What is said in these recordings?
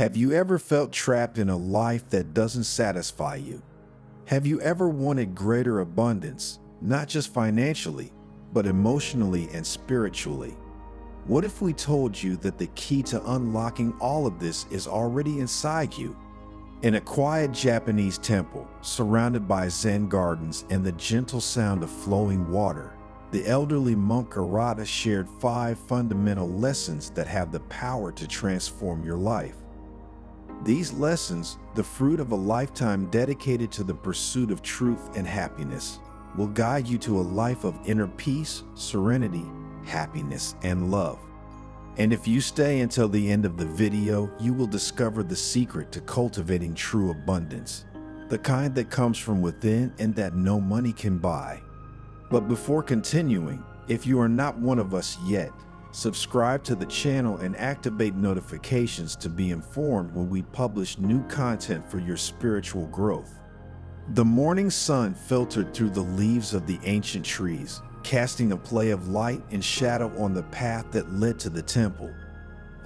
Have you ever felt trapped in a life that doesn't satisfy you? Have you ever wanted greater abundance, not just financially, but emotionally and spiritually? What if we told you that the key to unlocking all of this is already inside you? In a quiet Japanese temple, surrounded by Zen gardens and the gentle sound of flowing water, the elderly monk Arata shared 5 fundamental lessons that have the power to transform your life. These lessons, the fruit of a lifetime dedicated to the pursuit of truth and happiness, will guide you to a life of inner peace, serenity, happiness, and love. And if you stay until the end of the video, you will discover the secret to cultivating true abundance, the kind that comes from within and that no money can buy. But before continuing, if you are not one of us yet, subscribe to the channel and activate notifications to be informed when we publish new content for your spiritual growth. The morning sun filtered through the leaves of the ancient trees, casting a play of light and shadow on the path that led to the temple.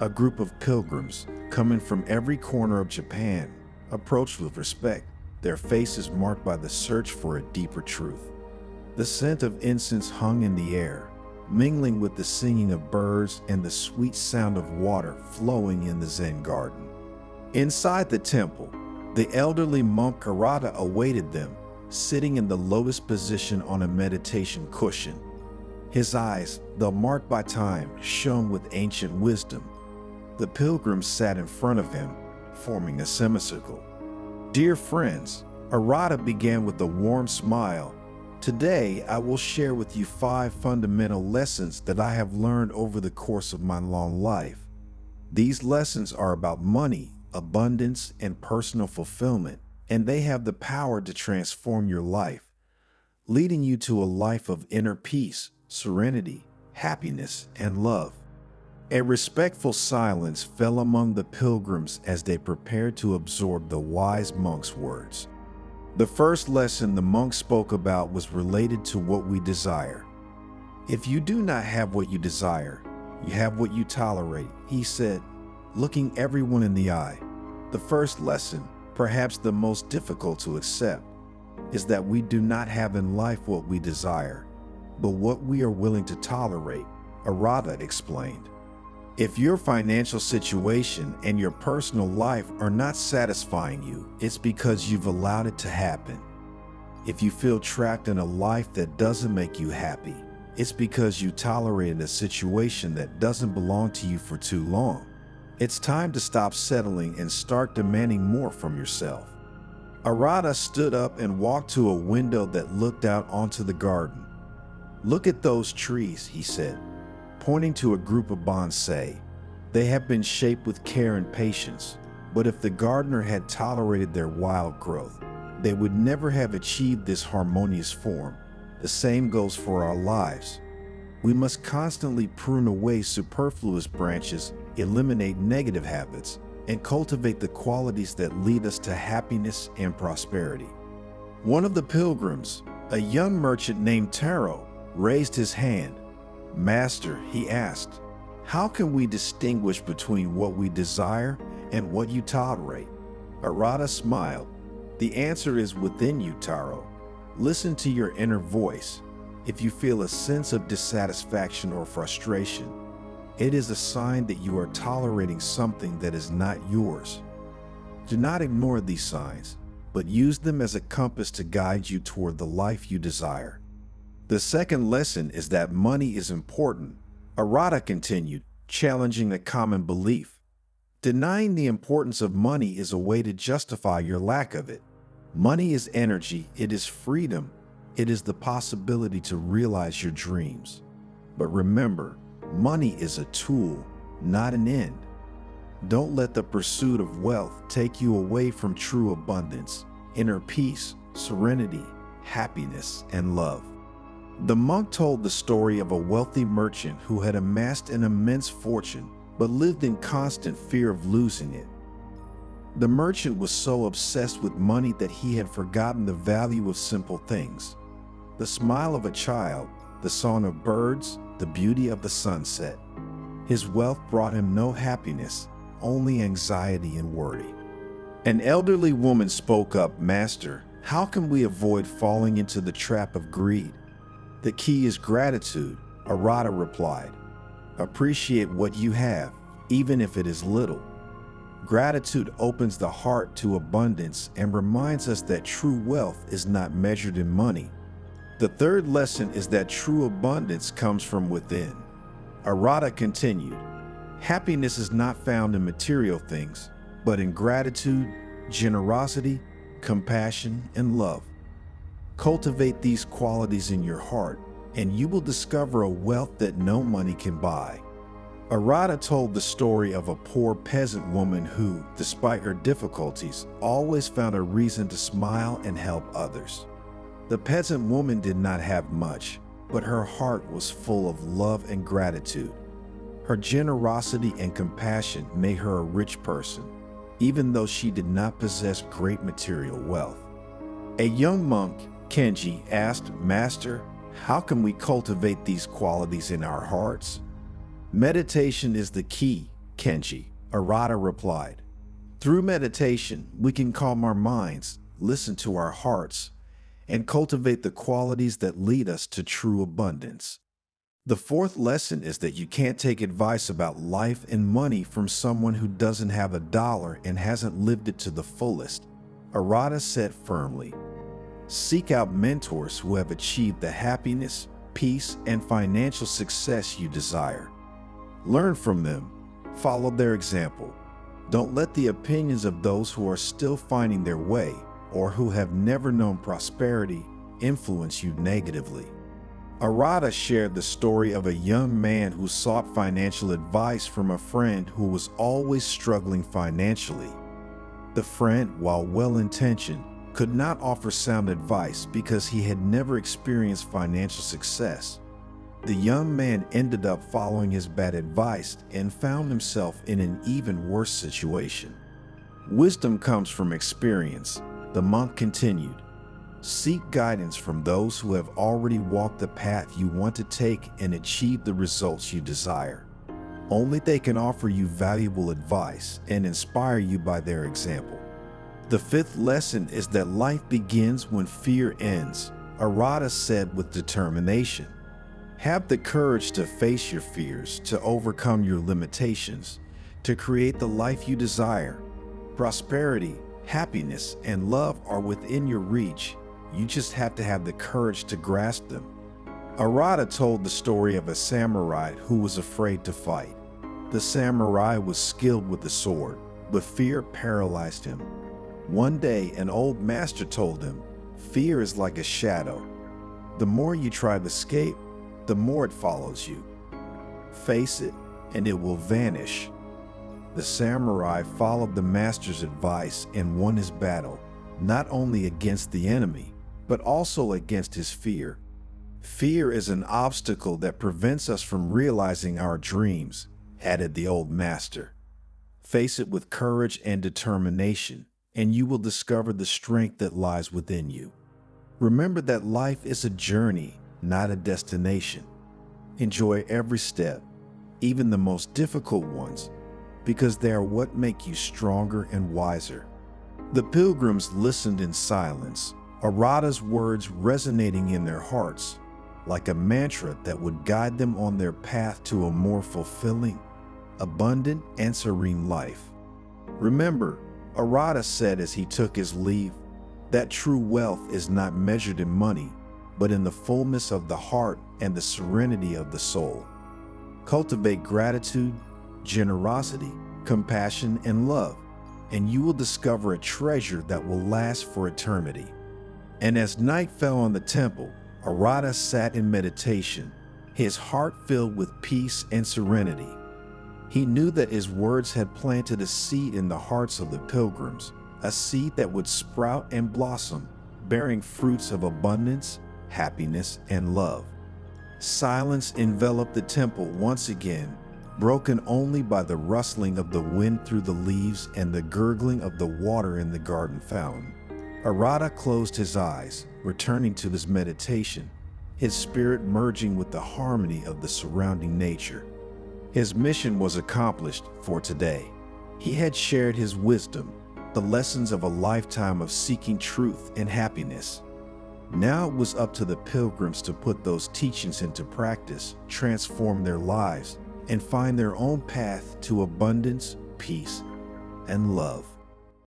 A group of pilgrims, coming from every corner of Japan, approached with respect, their faces marked by the search for a deeper truth. The scent of incense hung in the air, mingling with the singing of birds and the sweet sound of water flowing in the Zen garden. Inside the temple, the elderly monk Arata awaited them, sitting in the lotus position on a meditation cushion. His eyes, though marked by time, shone with ancient wisdom. The pilgrims sat in front of him, forming a semicircle. "Dear friends," Arata began with a warm smile, "today I will share with you 5 fundamental lessons that I have learned over the course of my long life. These lessons are about money, abundance, and personal fulfillment, and they have the power to transform your life, leading you to a life of inner peace, serenity, happiness, and love." A respectful silence fell among the pilgrims as they prepared to absorb the wise monk's words. The first lesson the monk spoke about was related to what we desire. "If you do not have what you desire, you have what you tolerate," he said, looking everyone in the eye. The first lesson, perhaps the most difficult to accept, is that we do not have in life what we desire, but what we are willing to tolerate, Arata explained. If your financial situation and your personal life are not satisfying you, it's because you've allowed it to happen. If you feel trapped in a life that doesn't make you happy, it's because you tolerated a situation that doesn't belong to you for too long. It's time to stop settling and start demanding more from yourself. Arata stood up and walked to a window that looked out onto the garden. "Look at those trees," he said, pointing to a group of bonsai. "They have been shaped with care and patience, but if the gardener had tolerated their wild growth, they would never have achieved this harmonious form. The same goes for our lives. We must constantly prune away superfluous branches, eliminate negative habits, and cultivate the qualities that lead us to happiness and prosperity." One of the pilgrims, a young merchant named Taro, raised his hand. "Master," he asked, "how can we distinguish between what we desire and what you tolerate?" Arata smiled. "The answer is within you, Taro. Listen to your inner voice. If you feel a sense of dissatisfaction or frustration, it is a sign that you are tolerating something that is not yours. Do not ignore these signs, but use them as a compass to guide you toward the life you desire." The second lesson is that money is important, Arata continued, challenging a common belief. Denying the importance of money is a way to justify your lack of it. Money is energy, it is freedom, it is the possibility to realize your dreams. But remember, money is a tool, not an end. Don't let the pursuit of wealth take you away from true abundance, inner peace, serenity, happiness, and love. The monk told the story of a wealthy merchant who had amassed an immense fortune, but lived in constant fear of losing it. The merchant was so obsessed with money that he had forgotten the value of simple things: the smile of a child, the song of birds, the beauty of the sunset. His wealth brought him no happiness, only anxiety and worry. An elderly woman spoke up, "Master, how can we avoid falling into the trap of greed?" "The key is gratitude," Arata replied. "Appreciate what you have, even if it is little." Gratitude opens the heart to abundance and reminds us that true wealth is not measured in money. The third lesson is that true abundance comes from within. Arata continued, "Happiness is not found in material things, but in gratitude, generosity, compassion, and love. Cultivate these qualities in your heart, and you will discover a wealth that no money can buy." Arata told the story of a poor peasant woman who, despite her difficulties, always found a reason to smile and help others. The peasant woman did not have much, but her heart was full of love and gratitude. Her generosity and compassion made her a rich person, even though she did not possess great material wealth. A young monk, Kenji, asked, "Master, how can we cultivate these qualities in our hearts?" "Meditation is the key, Kenji," Arata replied. "Through meditation, we can calm our minds, listen to our hearts, and cultivate the qualities that lead us to true abundance." The fourth lesson is that you can't take advice about life and money from someone who doesn't have a dollar and hasn't lived it to the fullest. Arata said firmly, "Seek out mentors who have achieved the happiness, peace, and financial success you desire. Learn from them, follow their example. Don't let the opinions of those who are still finding their way or who have never known prosperity influence you negatively." Arata shared the story of a young man who sought financial advice from a friend who was always struggling financially. The friend, while well-intentioned, could not offer sound advice because he had never experienced financial success. The young man ended up following his bad advice and found himself in an even worse situation. "Wisdom comes from experience," the monk continued. "Seek guidance from those who have already walked the path you want to take and achieve the results you desire. Only they can offer you valuable advice and inspire you by their example." The fifth lesson is that life begins when fear ends, Arata said with determination. Have the courage to face your fears, to overcome your limitations, to create the life you desire. Prosperity, happiness, and love are within your reach. You just have to have the courage to grasp them. Arata told the story of a samurai who was afraid to fight. The samurai was skilled with the sword, but fear paralyzed him. One day, an old master told him, "Fear is like a shadow. The more you try to escape, the more it follows you. Face it, and it will vanish." The samurai followed the master's advice and won his battle, not only against the enemy, but also against his fear. "Fear is an obstacle that prevents us from realizing our dreams," added the old master. "Face it with courage and determination, and you will discover the strength that lies within you." Remember that life is a journey, not a destination. Enjoy every step, even the most difficult ones, because they are what make you stronger and wiser. The pilgrims listened in silence, Arata's words resonating in their hearts, like a mantra that would guide them on their path to a more fulfilling, abundant, and serene life. Remember, Arata said as he took his leave, that true wealth is not measured in money, but in the fullness of the heart and the serenity of the soul. Cultivate gratitude, generosity, compassion, and love, and you will discover a treasure that will last for eternity. And as night fell on the temple, Arata sat in meditation, his heart filled with peace and serenity. He knew that his words had planted a seed in the hearts of the pilgrims, a seed that would sprout and blossom, bearing fruits of abundance, happiness, and love. Silence enveloped the temple once again, broken only by the rustling of the wind through the leaves and the gurgling of the water in the garden fountain. Arata closed his eyes, returning to his meditation, his spirit merging with the harmony of the surrounding nature. His mission was accomplished for today. He had shared his wisdom, the lessons of a lifetime of seeking truth and happiness. Now it was up to the pilgrims to put those teachings into practice, transform their lives, and find their own path to abundance, peace, and love.